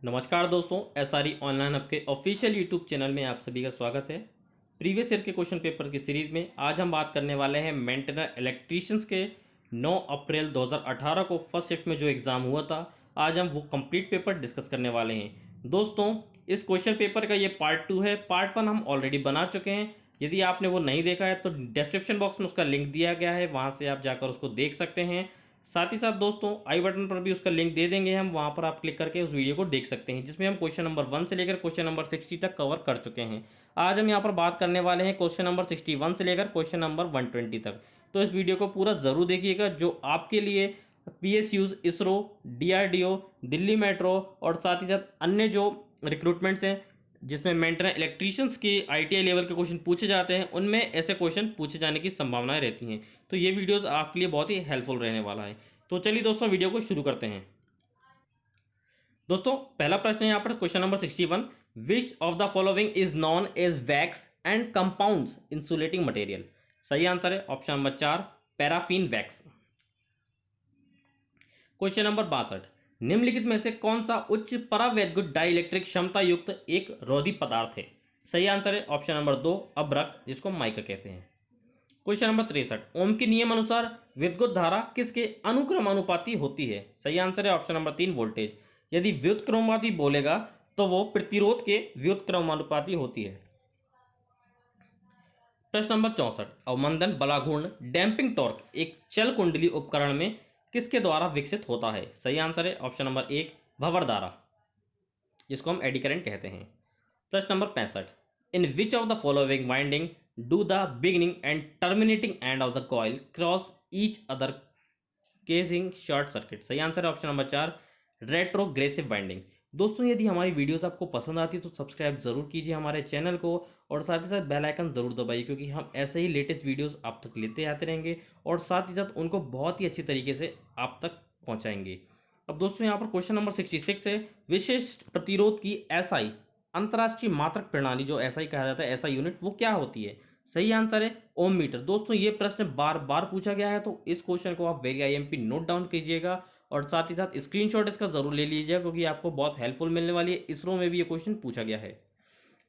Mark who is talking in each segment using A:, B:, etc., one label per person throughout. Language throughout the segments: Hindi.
A: नमस्कार दोस्तों, एसआरई ऑनलाइन आपके ऑफिशियल यूट्यूब चैनल में आप सभी का स्वागत है। प्रीवियस ईयर के क्वेश्चन पेपर की सीरीज में आज हम बात करने वाले हैं मेंटेनर इलेक्ट्रीशियंस के 9 अप्रैल 2018 को फर्स्ट शिफ्ट में जो एग्ज़ाम हुआ था। आज हम वो कंप्लीट पेपर डिस्कस करने वाले हैं। दोस्तों, इस क्वेश्चन पेपर का ये पार्ट 2 है। पार्ट 1 हम ऑलरेडी बना चुके हैं। यदि आपने वो नहीं देखा है तो डिस्क्रिप्शन बॉक्स में उसका लिंक दिया गया है, वहाँ से आप जाकर उसको देख सकते हैं। साथ ही साथ दोस्तों, आई बटन पर भी उसका लिंक दे देंगे हम, वहाँ पर आप क्लिक करके उस वीडियो को देख सकते हैं, जिसमें हम क्वेश्चन नंबर 1 से लेकर क्वेश्चन नंबर 60 तक कवर कर चुके हैं। आज हम यहाँ पर बात करने वाले हैं क्वेश्चन नंबर 61 से लेकर क्वेश्चन नंबर 120 तक। तो इस वीडियो को पूरा ज़रूर देखिएगा, जो आपके लिए PSUs, ISRO, DRDO, Delhi metro और साथ ही साथ अन्य जो रिक्रूटमेंट्स हैं जिसमें मेंटेनर इलेक्ट्रीशियंस के ITI लेवल के क्वेश्चन पूछे जाते हैं, उनमें ऐसे क्वेश्चन पूछे जाने की संभावनाएं रहती हैं। तो ये वीडियोस आपके लिए बहुत ही हेल्पफुल रहने वाला है। तो चलिए दोस्तों, वीडियो को शुरू करते हैं। दोस्तों, पहला प्रश्न है यहाँ पर question number 61। Which of the following is known as wax and compounds insulating material. सही आंसर है option number 4, paraffin wax. Question number 62। निम्नलिखित में से कौन सा उच्च परावैद्युत डाइइलेक्ट्रिक क्षमता युक्त एक रोधी पदार्थ है। सही आंसर है ऑप्शन नंबर 2, अभ्रक, जिसको माइका कहते हैं। Question number 63। ओम के नियम अनुसार विद्युत धारा किसके अनुक्रमानुपाती होती है। सही आंसर है ऑप्शन नंबर 3, वोल्टेज। यदि व्युत्क्रमानुपाती बोलेगा तो वो प्रतिरोध के व्युत्क्रमानुपाती होती है। प्रश्न नंबर 64। अवमंदन बलाघूर्ण डैम्पिंग टॉर्क एक चल कुंडली उपकरण में किसके द्वारा विकसित होता है। सही आंसर है ऑप्शन नंबर 1, भंवर धारा, जिसको हम एडी करंट कहते हैं। प्रश्न number 65। In which of the following winding do the beginning and terminating end of the coil cross each other casing short circuit. सही आंसर है ऑप्शन नंबर 4, रेट्रोग्रेसिव वाइंडिंग। दोस्तों, यदि हमारी वीडियोस आपको पसंद आती है तो सब्सक्राइब जरूर कीजिए हमारे चैनल को, और साथ ही साथ बेल आइकन जरूर दबाइए, क्योंकि हम ऐसे ही लेटेस्ट वीडियोस आप तक लेते आते रहेंगे और साथ ही साथ उनको बहुत ही अच्छी तरीके से आप तक पहुंचाएंगे। अब दोस्तों, यहाँ पर क्वेश्चन नंबर 66 है। विशिष्ट प्रतिरोध की SI अंतर्राष्ट्रीय मात्रक प्रणाली, जो SI कहा जाता है, SI यूनिट, वो क्या होती है। सही आंसर है ओम मीटर। दोस्तों, ये प्रश्न बार बार पूछा गया है, तो इस क्वेश्चन को आप वेरी IMP नोट डाउन कीजिएगा और साथ ही साथ स्क्रीनशॉट इसका जरूर ले लीजिएगा, क्योंकि आपको बहुत हेल्पफुल मिलने वाली है। इसरो में भी ये क्वेश्चन पूछा गया है।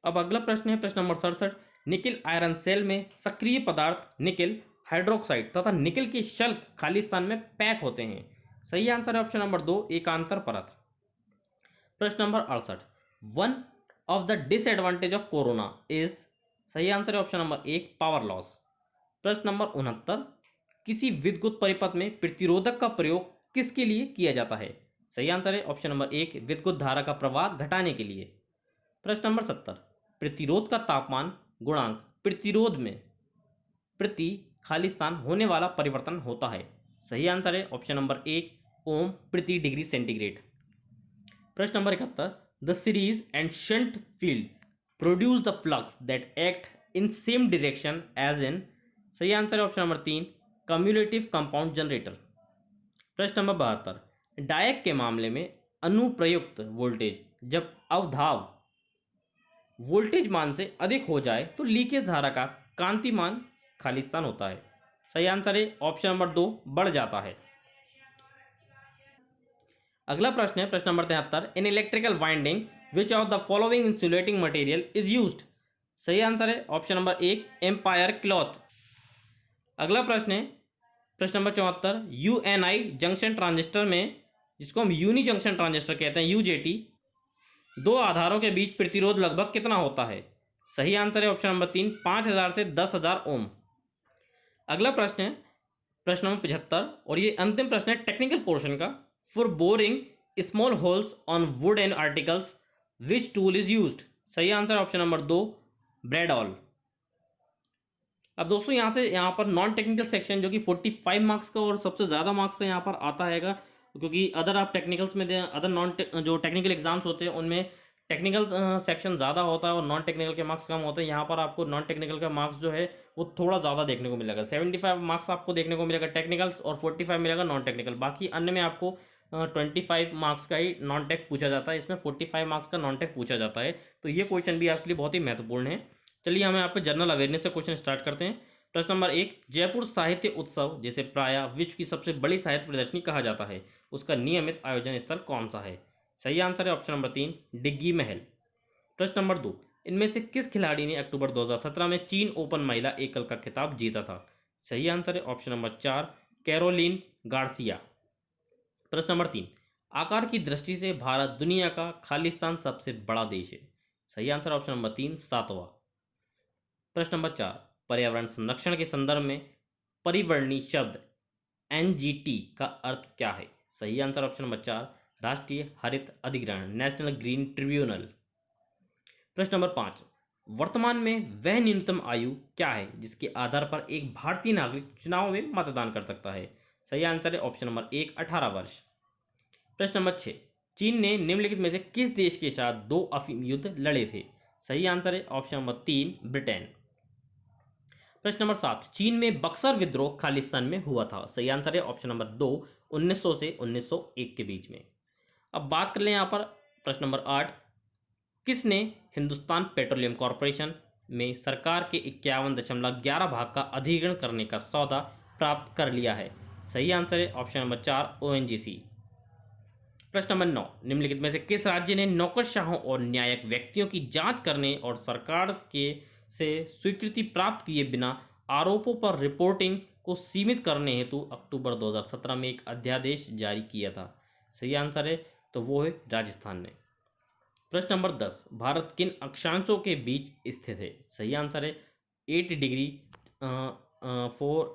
A: अब अगला प्रश्न है प्रश्न नंबर 67। निकिल आयरन सेल में सक्रिय पदार्थ निकिल हाइड्रोक्साइड तथा निकिल के शल्क खाली स्थान में पैक होते हैं। सही आंसर है ऑप्शन नंबर 2, एकांतर परत। प्रश्न number 68। One of the disadvantage of corona is. सही आंसर है ऑप्शन नंबर 1, पावर लॉस। प्रश्न नंबर 69। किसी विद्युत परिपथ में प्रतिरोधक का प्रयोग किसके लिए किया जाता है। सही आंसर है ऑप्शन नंबर 1, विद्युत धारा का प्रवाह घटाने के लिए। प्रश्न नंबर 70। प्रतिरोध का तापमान गुणांक प्रतिरोध में प्रति खाली स्थान होने वाला परिवर्तन होता है। सही आंसर है ऑप्शन नंबर 1, ओम प्रति डिग्री सेंटीग्रेड। प्रश्न number 71। The series and shunt field produce the flux that act in same direction as in. सही आंसर है option number 3, cumulative compound generator. प्रश्न नंबर 72। डायक के मामले में अनुप्रयुक्त वोल्टेज जब अवधाव वोल्टेज मान से अधिक हो जाए तो लीकेज धारा का कांतिमान खाली स्थान होता है। सही आंसर है ऑप्शन नंबर 2, बढ़ जाता है। अगला प्रश्न है प्रश्न number 73। In electrical winding which of the following insulating material is used. सही आंसर है ऑप्शन नंबर 1, एम्पायर क्लॉथ। अगला प्रश्न है प्रश्न नंबर 74। UNI जंक्शन ट्रांजिस्टर में, जिसको हम यूनी जंक्शन ट्रांजिस्टर कहते हैं, UJT, दो आधारों के बीच प्रतिरोध लगभग कितना होता है। सही आंसर है ऑप्शन नंबर 3, 5000 से 10,000 ओम। अगला प्रश्न है प्रश्न नंबर 75, और ये अंतिम प्रश्न है टेक्निकल पोर्शन का। For boring small holes on would and articles which tool is used. सही आंसर ऑप्शन नंबर 2, ब्रेडॉल। अब दोस्तों, यहाँ पर नॉन टेक्निकल सेक्शन, जो कि 45 मार्क्स का और सबसे ज़्यादा मार्क्स का यहाँ पर आता है, क्योंकि अदर आप टेक्निकल्स में अदर जो टेक्निकल एग्जाम्स होते हैं उनमें टेक्निकल सेक्शन ज़्यादा होता है और नॉन टेक्निकल के मार्क्स कम होते हैं। यहाँ पर आपको नॉन टेक्निकल का मार्क्स जो है वो थोड़ा ज़्यादा देखने को मिलेगा। 75 मार्क्स आपको देखने को मिलेगा टेक्निकल और 45 मिलेगा नॉन टेक्निकल। बाकी अन्य में आपको 25 मार्क्स का ही नॉन टेक पूछा जाता है, इसमें 45 मार्क्स का नॉन टेक पूछा जाता है। तो ये क्वेश्चन भी आपके लिए बहुत ही महत्वपूर्ण है। चलिए हम यहाँ पे जनरल अवेयरनेस से क्वेश्चन स्टार्ट करते हैं। प्रश्न नंबर 1। जयपुर साहित्य उत्सव, जिसे प्रायः विश्व की सबसे बड़ी साहित्य प्रदर्शनी कहा जाता है, उसका नियमित आयोजन स्थल कौन सा है। सही आंसर है ऑप्शन नंबर 3 डिग्गी महल। प्रश्न नंबर 2, इनमें से किस खिलाड़ी ने अक्टूबर 2017 में चीन ओपन महिला एकल का खिताब जीता था? सही आंसर है ऑप्शन नंबर 4 कैरोलिन गार्सिया। प्रश्न नंबर 3, आकार की दृष्टि से भारत दुनिया का खालिस्तान सबसे बड़ा देश है? सही आंसर ऑप्शन नंबर 3 सातवां। प्रश्न नंबर 4, पर्यावरण संरक्षण के संदर्भ में परिवर्णी शब्द एनजीटी का अर्थ क्या है? सही आंसर ऑप्शन नंबर 4 राष्ट्रीय हरित अधिग्रहण, नेशनल ग्रीन ट्रिब्यूनल। प्रश्न नंबर 5, वर्तमान में वह न्यूनतम आयु क्या है जिसके आधार पर एक भारतीय नागरिक चुनाव में मतदान कर सकता है? सही आंसर है ऑप्शन नंबर 1 18 वर्ष। प्रश्न नंबर 6, चीन ने निम्नलिखित में से किस देश के साथ दो अफीम युद्ध लड़े थे? सही आंसर है ऑप्शन नंबर 3 ब्रिटेन। प्रश्न नंबर 7, चीन में बक्सर विद्रोह खालिस्तान में हुआ था? सही आंसर है ऑप्शन नंबर 2 1900 से 1901 के बीच में। अब बात कर लें यहाँ पर प्रश्न नंबर 8, किसने हिंदुस्तान पेट्रोलियम कॉरपोरेशन में सरकार के 51.11 भाग का अधिग्रहण करने का सौदा प्राप्त कर लिया है? सही आंसर है ऑप्शन नंबर 4 ओएनजीसी। प्रश्न नंबर 9, निम्नलिखित में से किस राज्य ने नौकरशाहों और न्यायिक व्यक्तियों की जांच करने और सरकार के से स्वीकृति प्राप्त किए बिना आरोपों पर रिपोर्टिंग को सीमित करने हेतु अक्टूबर 2017 में एक अध्यादेश जारी किया था? सही आंसर है तो वो है राजस्थान ने। प्रश्न नंबर 10, भारत किन अक्षांशों के बीच स्थित है? सही आंसर है 8 डिग्री 4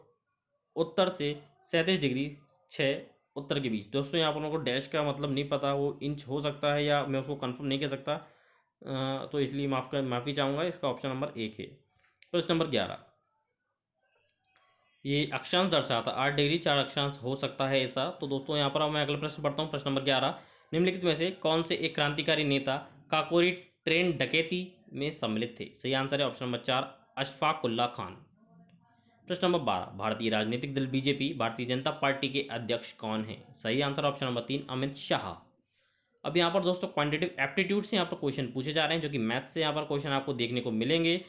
A: उत्तर से 37 डिग्री 6 उत्तर के बीच। दोस्तों यहाँ पर मेरे को डैश का मतलब नहीं पता, वो इंच हो सकता है या मैं उसको कंफर्म नहीं कह सकता, तो इसलिए माफ़ी चाहूँगा। इसका ऑप्शन नंबर 1 है। प्रश्न नंबर 11, ये अक्षांश दर्शाता 8 डिग्री 4 अक्षांश हो सकता है ऐसा। तो दोस्तों यहाँ पर मैं अगला प्रश्न पढ़ता हूँ। प्रश्न नंबर 11, निम्नलिखित में से कौन से एक क्रांतिकारी नेता काकोरी ट्रेन डकैती में सम्मिलित थे? सही आंसर है ऑप्शन नंबर 4 अशफाक उल्ला खान। प्रश्न नंबर 12, भारतीय राजनीतिक दल बीजेपी भारतीय जनता पार्टी के अध्यक्ष कौन है? सही answer option number 3 Amit Shah. अब यहाँ पर दोस्तों क्वांटिटेटिव एप्टीट्यूड से यहाँ पर क्वेश्चन पूछे जा रहे हैं, जो कि मैथ से यहाँ पर क्वेश्चन आपको देखने को मिलेंगे।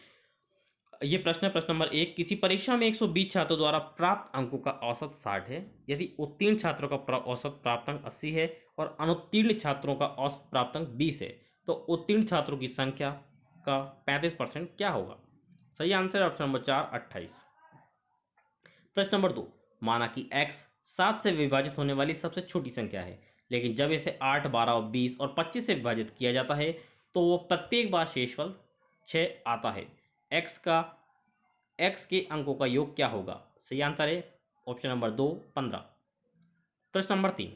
A: ये प्रश्न है प्रश्न नंबर 1, किसी परीक्षा में 120 छात्रों द्वारा प्राप्त अंकों का औसत 60 है, यदि उत्तीर्ण छात्रों का औसत प्राप्त अंक 80 है और अनुत्तीर्ण छात्रों का औसत प्राप्त अंक 20 है, तो उत्तीर्ण छात्रों की संख्या का 35% क्या होगा? सही आंसर है ऑप्शन नंबर 4 28। प्रश्न नंबर 2, माना कि x 7 से विभाजित होने वाली सबसे छोटी संख्या है, लेकिन जब इसे 8 12 और 20 और 25 से विभाजित किया जाता है तो वो प्रत्येक बार शेषफल 6 आता है। x के अंकों का योग क्या होगा? सही आंसर है ऑप्शन नंबर 2 15। प्रश्न नंबर 3,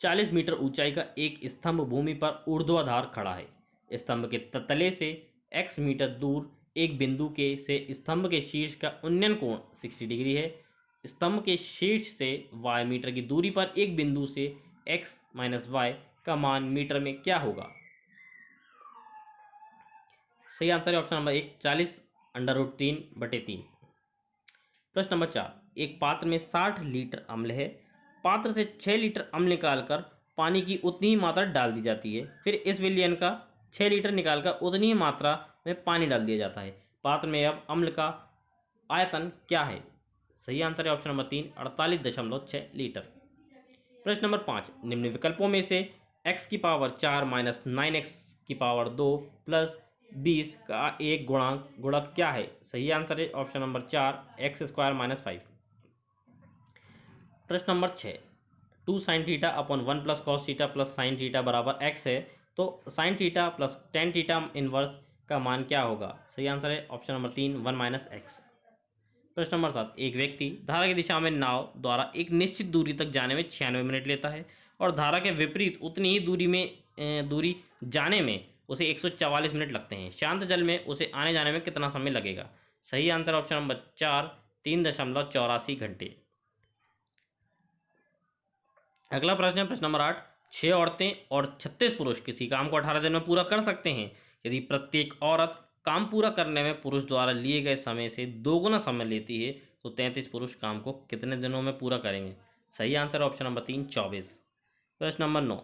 A: 40 मीटर ऊंचाई का एक स्तंभ भूमि पर ऊर्ध्वाधर खड़ा है। स्तंभ के तले से x मीटर दूर एक बिंदु के से स्तंभ के शीर्ष का उन्नयन कोण 60 डिग्री है। स्तंभ के शीर्ष से y मीटर की दूरी पर एक बिंदु से x माइनस y का मान मीटर में क्या होगा? सही आंसर है ऑप्शन नंबर 1 40√3/3। प्रश्न नंबर 4, एक पात्र में 60 लीटर अम्ल है, पात्र से 6 लीटर अम्ल निकालकर पानी की उतनी ही मात्रा डाल दी जाती है, फिर इस विलयन का 6 लीटर निकालकर उतनी ही मात्रा में पानी डाल दिया जाता है। पात्र में अब अम्ल का आयतन क्या है? सही आंसर है ऑप्शन नंबर 3 48.6 लीटर। प्रश्न नंबर 5, निम्न विकल्पों में से x की पावर 4 माइनस 9x की पावर 2 प्लस 20 का एक गुणक क्या है? सही आंसर है ऑप्शन नंबर 4 x² माइनस 5। प्रश्न number 6, 2 sine theta upon 1 plus cos theta plus sine theta बराबर x है, तो sine theta plus tan theta inverse का मान क्या होगा? सही आंसर है ऑप्शन नंबर 3 1 माइनस x। प्रश्न नंबर 7, एक व्यक्ति धारा की दिशा में नाव द्वारा एक निश्चित दूरी तक जाने में 96 मिनट लेता है और धारा के विपरीत उतनी ही दूरी जाने में उसे 144 मिनट लगते हैं। शांत जल में उसे आने जाने में कितना समय लगेगा? सही आंसर ऑप्शन नंबर 4 3.84 घंटे। अगला प्रश्न है प्रश्न नंबर 8, 6 औरतें और 36 पुरुष किसी काम को 18 दिन में पूरा कर सकते हैं यदि प्रत्येक औरत काम पूरा करने में पुरुष द्वारा लिए गए समय से दोगुना समय लेती है, तो 33 पुरुष काम को कितने दिनों में पूरा करेंगे? सही आंसर ऑप्शन नंबर 3 24। प्रश्न नंबर 9,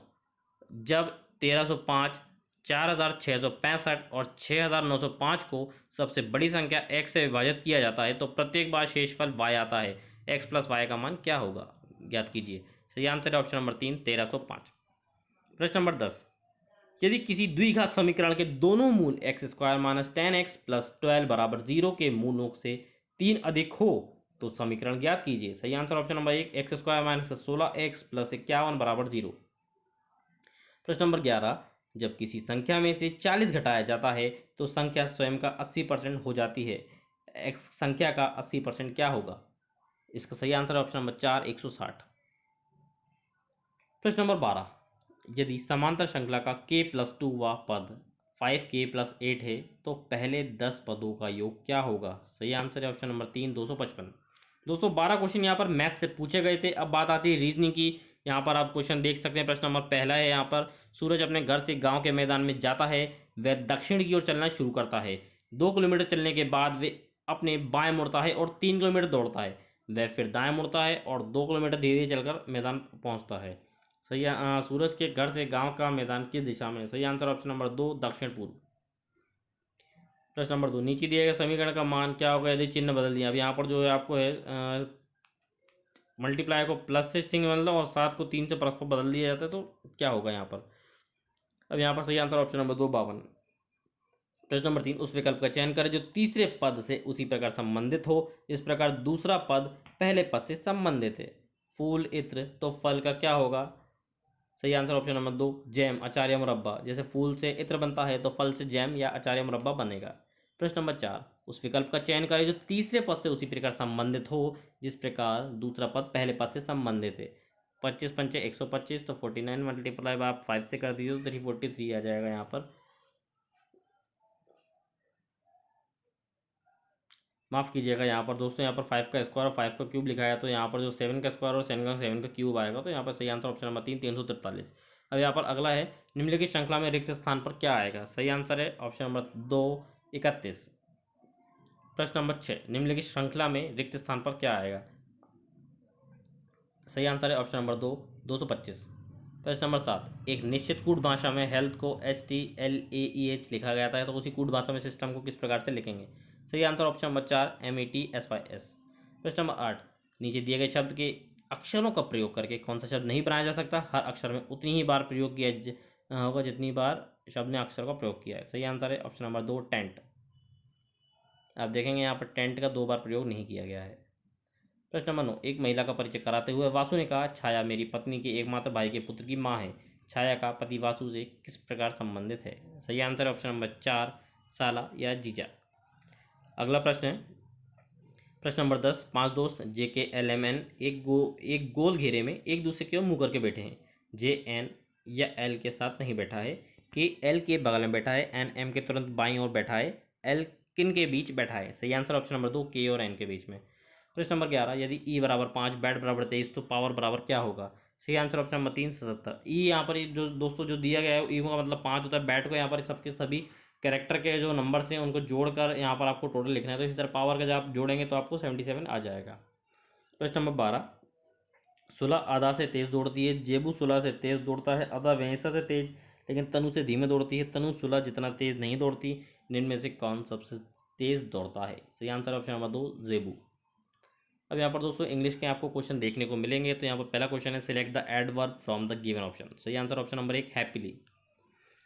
A: जब 1305 4665 और 6905 को सबसे बड़ी संख्या x से विभाजित किया जाता है तो प्रत्येक बार शेषफल y आता है, x प्लस y का मान क्या होगा? ज्ञात कीजिए। सही आंसर है ऑप्शन नंबर 3 1305। प्रश्न नंबर 10, यदि किसी द्विघात समीकरण के दोनों मूल x square minus 10x plus 12 बराबर 0 के मूलों से 3 अधिक हो तो समीकरण ज्ञात कीजिए। सही answer option number 1, x square minus 16x plus 51 बराबर 0। प्रश्न नंबर 11, जब किसी संख्या में से 40 घटाया जाता है तो संख्या स्वयं का 80% हो जाती है। एक्स संख्या का 80% क्या होगा? इसका सही आंसर ऑप्शन नंबर 4, 160। प्रश्न नंबर 12, यदि समांतर श्रृंखला का k+2वां पद 5k+8 है तो पहले 10 पदों का योग क्या होगा? सही आंसर है ऑप्शन नंबर 3, 255। दोस्तों 12 क्वेश्चन यहाँ पर मैथ से पूछे गए थे। अब बात आती है रीजनिंग की। यहाँ पर आप क्वेश्चन देख सकते हैं। प्रश्न नंबर पहला है, यहाँ पर सूरज अपने घर से गांव के मैदान में जाता है। वह दक्षिण की ओर चलना शुरू करता है। 2 किलोमीटर चलने के बाद वे अपने बाएं मुड़ता है और 3 किलोमीटर दौड़ता है। वह फिर दाएं मुड़ता है और 2 किलोमीटर धीरे धीरे चलकर मैदान पहुंचता है। सही है। सूरज के घर से गांव का मैदान किस दिशा में? सही आंसर ऑप्शन नंबर 2, दक्षिण पूर्व। प्रश्न नंबर 2, नीचे दिए गए समीकरण का मान क्या होगा यदि चिन्ह बदल दिया? अब यहाँ पर जो है आपको है मल्टीप्लाई को प्लस से चिन्ह बदल दो और 7 को 3 से परस्पर बदल दिया जाता है तो क्या होगा यहाँ पर? अब यहाँ पर सही आंसर ऑप्शन नंबर 2, 52। प्रश्न नंबर 3, उस विकल्प का चयन करें जो तीसरे पद से उसी प्रकार संबंधित हो। इस प्रकार दूसरा पद पहले पद से संबंधित है। फूल, इत्र, तो फल का क्या होगा? सही आंसर ऑप्शन नंबर 2, जैम, अचार या मुरब्बा। जैसे फूल से इत्र बनता है तो फल से जैम या अचार या मुरब्बा बनेगा। प्रश्न नंबर 4, उस विकल्प का चयन करें जो तीसरे पद से उसी प्रकार संबंधित हो जिस प्रकार दूसरा पद पहले पद से संबंधित है। 25 पंचे 125, तो 49 मल्टीप्लाई आप 5 से कर दीजिए तो 343 आ जाएगा यहाँ पर। माफ़ कीजिएगा यहाँ पर दोस्तों, यहाँ पर 5 का स्क्वायर और 5 का क्यूब लिखा है तो यहाँ पर जो 7 का स्क्वायर और 7 का क्यूब आएगा तो यहाँ पर सही आंसर ऑप्शन नंबर 3, 343। अब यहाँ पर अगला है, निम्नलिखित श्रृंखला में रिक्त स्थान पर क्या आएगा? सही आंसर है ऑप्शन नंबर 2, 31। प्रश्न नंबर 6, निम्नलिखित श्रृंखला में रिक्त स्थान पर क्या आएगा? सही आंसर है ऑप्शन नंबर 2, 225। प्रश्न नंबर 7, एक निश्चित कूट भाषा में हेल्थ को HTLAEH लिखा गया था तो उसी कूट भाषा में सिस्टम को किस प्रकार से लिखेंगे? सही आंसर ऑप्शन नंबर 4, METSYS। प्रश्न नंबर 8, नीचे दिए गए शब्द के अक्षरों का प्रयोग करके कौन सा शब्द नहीं बनाया जा सकता? हर अक्षर में उतनी ही बार प्रयोग किया होगा जितनी बार शब्द ने अक्षर का प्रयोग किया है। सही आंसर है ऑप्शन नंबर 2, टेंट। आप देखेंगे यहाँ पर टेंट का 2 बार प्रयोग नहीं किया गया है। प्रश्न नंबर 9, एक महिला का परिचय कराते हुए वासु ने कहा, छाया मेरी पत्नी के एकमात्र भाई के पुत्र की माँ है। छाया का पति वासु से किस प्रकार संबंधित है? सही आंसर है ऑप्शन नंबर 4, साला या जीजा। अगला प्रश्न है प्रश्न नंबर 10, 5 दोस्त JKLMN एक गोल घेरे में एक दूसरे की ओर मुंह करके बैठे हैं। JN या L के साथ नहीं बैठा है। K L के बगल में बैठा है। N M के तुरंत बाईं ओर बैठा है। L किन के बीच बैठा है? सही आंसर ऑप्शन नंबर 2, K और N के बीच में। प्रश्न नंबर 11, यदि E बराबर 5, बैट बराबर 23 तो पावर बराबर क्या होगा? सही आंसर ऑप्शन नंबर 3, 77। ई यहाँ पर जो दोस्तों जो दिया गया है ई का मतलब 5 होता है। बैट को यहाँ पर सबके सभी कैरेक्टर के जो नंबर्स हैं उनको जोड़कर यहाँ पर आपको टोटल लिखना है तो इसी तरह पावर का जब आप जोड़ेंगे तो आपको 77 आ जाएगा। प्रश्न नंबर 12, सुलह आधा से तेज दौड़ती है। जेबू सुलह से तेज दौड़ता है। आधा भैंसा से तेज लेकिन तनु से धीमे दौड़ती है। तनु सुलह जितना तेज नहीं दौड़ती। इनमें से कौन सबसे तेज दौड़ता है? सही आंसर ऑप्शन नंबर 2, जेबू। अब यहाँ पर दोस्तों इंग्लिश के आपको क्वेश्चन देखने को मिलेंगे तो यहाँ पर पहला क्वेश्चन है, select the adverb from the given option. सही आंसर ऑप्शन नंबर 1, हैप्पीली।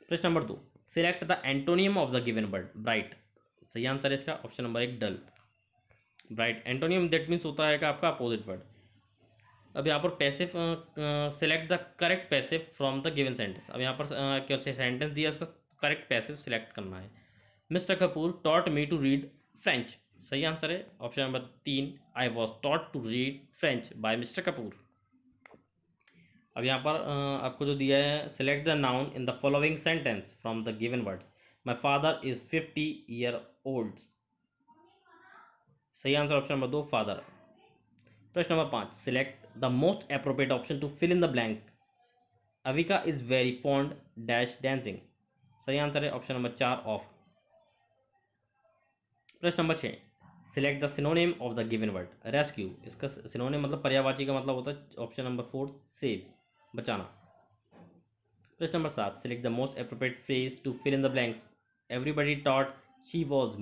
A: प्रश्न number 2, select the antonym of the given word, bright. सही आंसर है इसका option number 1, dull. Bright antonym that means होता है कि आपका अपोजिट वर्ड। अब यहाँ पर passive, select the correct passive from the given sentence. अब यहाँ पर क्या सेंटेंस दिया इसका करेक्ट पैसिव सिलेक्ट करना है। Mister Kapoor taught me to read French. सही आंसर है option number 3, I was taught to read French by mister Kapoor. अब यहाँ पर आपको जो दिया है, select the noun in the following sentence from the given words. My father is 50 year old. सही आंसर ऑप्शन नंबर 2, फादर। प्रश्न number 5, select the most appropriate option to fill in the blank. Avika is very fond dash dancing. सही आंसर है ऑप्शन नंबर 4, ऑफ। प्रश्न number 6, select the synonym of the given word, rescue. इसका सिनोनिम मतलब पर्यायवाची का मतलब होता है ऑप्शन नंबर 4, सेव, बचाना। प्रश्न number 7, select the most appropriate phrase to fill in the blanks. Everybody thought she was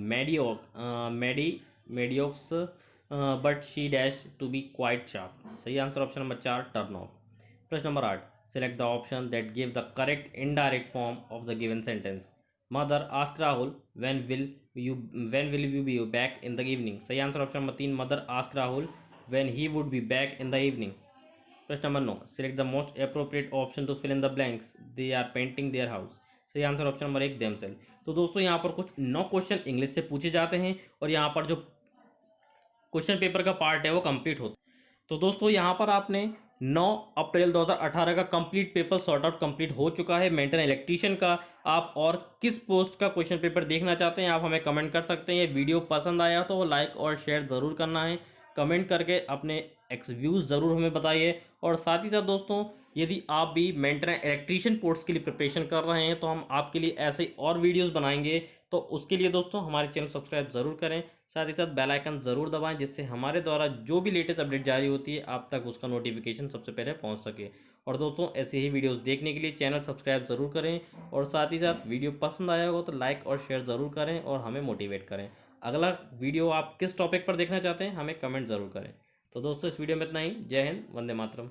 A: mediocre but she dash to be quite sharp. सही answer option number 4, turn off. प्रश्न number 8, Select the option that give the correct indirect form of the given sentence. Mother asked Rahul, you when will you be back in the evening? सही answer option number 3, mother ask Rahul when he would be back in the evening. प्रश्न number 9, select the most appropriate option to fill in the blanks. They are painting their house. सही आंसर ऑप्शन नंबर 1, themselves. तो दोस्तों यहाँ पर कुछ 9 क्वेश्चन इंग्लिश से पूछे जाते हैं और यहाँ पर जो क्वेश्चन पेपर का पार्ट है वो कंप्लीट होता है। तो दोस्तों यहाँ पर आपने 9 अप्रैल 2018 का complete paper sort out complete हो चुका है मेंटेन इलेक्ट्रीशियन का। आप और किस पोस्ट का क्वेश्चन पेपर देखना चाहते हैं आप हमें कमेंट कर सकते हैं। ये वीडियो पसंद आया तो लाइक और शेयर ज़रूर करना है। कमेंट करके अपने व्यूज़ ज़रूर हमें बताइए। और साथ ही साथ दोस्तों यदि आप भी मेंटेनेंस इलेक्ट्रीशियन पोस्ट के लिए प्रिपरेशन कर रहे हैं तो हम आपके लिए ऐसे और वीडियोस बनाएंगे। तो उसके लिए दोस्तों हमारे चैनल सब्सक्राइब ज़रूर करें, साथ ही साथ बेल आइकन ज़रूर दबाएं जिससे हमारे द्वारा जो भी लेटेस्ट अपडेट जारी होती है आप तक उसका नोटिफिकेशन सबसे पहले पहुंच सके। और दोस्तों ऐसे ही वीडियोस देखने के लिए चैनल सब्सक्राइब ज़रूर करें और साथ ही साथ वीडियो पसंद आया हो तो लाइक और शेयर ज़रूर करें और हमें मोटिवेट करें। अगला वीडियो आप किस टॉपिक पर देखना चाहते हैं हमें कमेंट ज़रूर करें। तो दोस्तों इस वीडियो में इतना ही। जय हिंद, वंदे मातरम।